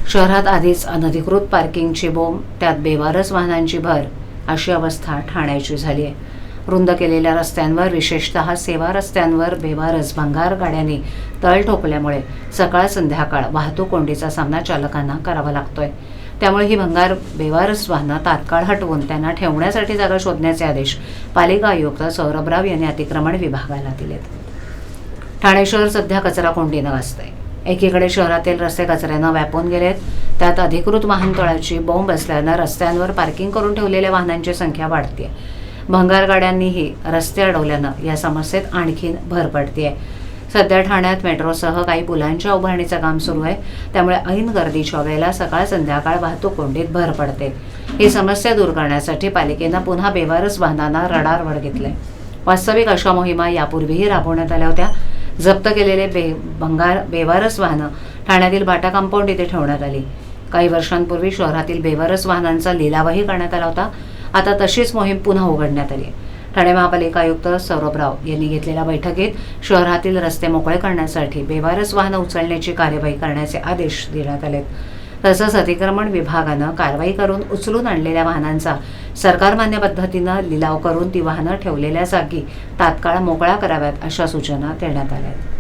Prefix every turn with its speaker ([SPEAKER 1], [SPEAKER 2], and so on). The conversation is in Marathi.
[SPEAKER 1] शहरात आधीच अनधिकृत पार्किंगची बोंब, त्यात बेवारस वाहनांची भर, अशी अवस्था ठाण्याची झाली आहे. रुंद केलेल्या रस्त्यांवर, विशेषतः सेवा रस्त्यांवर बेवारस भंगार गाड्यांनी तळ ठोकल्यामुळे सकाळ संध्याकाळ वाहतूक कोंडीचा सामना चालकांना करावा लागतोय. त्यामुळे ही बेवारस वाहनं तात्काळ हटवून त्यांना ठेवण्यासाठी जागा शोधण्याचे आदेश पालिका आयुक्त सौरभराव यांनी अतिक्रमण विभागाला दिलेत. ठाणे शहर सध्या कचरा कोंडीनं गाजतंय. एकीकडे शहरातील रस्ते कचऱ्यानं व्यापून गेलेत, त्यात अधिकृत वाहनतळाची बोंब असल्यानं रस्त्यांवर पार्किंग करून ठेवलेल्या वाहनांची संख्या वाढते. भंगार गाड्यांनीही रस्ते अडवल्यानं या समस्येत आणखीन भर पडते. सध्या ठाण्यात मेट्रोसह काही पुलांच्या उभारणीचं काम सुरू आहे, त्यामुळे ऐन गर्दीच्या वेळेला सकाळ संध्याकाळ वाहतूक कोंडीत भर पडते. ही समस्या दूर करण्यासाठी पालिकेनं पुन्हा बेवारस वाहनांना रडारवर घेतलंय. वास्तविक अशा मोहिमा यापूर्वीही राबवण्यात आल्या होत्या. जप्त केलेले बेवारस वाहनं ठाण्यातील बाटा कंपाऊंड इथे ठेवण्यात आली. काही वर्षांपूर्वी शहरातील बेवारस वाहनांचा लिलावही करण्यात आला होता. आता तशीच मोहीम पुन्हा उघडण्यात आली. ठाणे महापालिका आयुक्त सौरभराव यांनी घेतलेल्या बैठकीत शहरातील रस्ते मोकळे करण्यासाठी बेवारस वाहनं उचलण्याची कार्यवाही करण्याचे आदेश देण्यात आले. तसंच अतिक्रमण विभागानं कारवाई करून उचलून आणलेल्या वाहनांचा सरकारमान्य पद्धतीनं लिलाव करून ती वाहनं ठेवलेल्या जागी तात्काळ मोकळ्या कराव्यात, अशा सूचना देण्यात आल्या आहेत.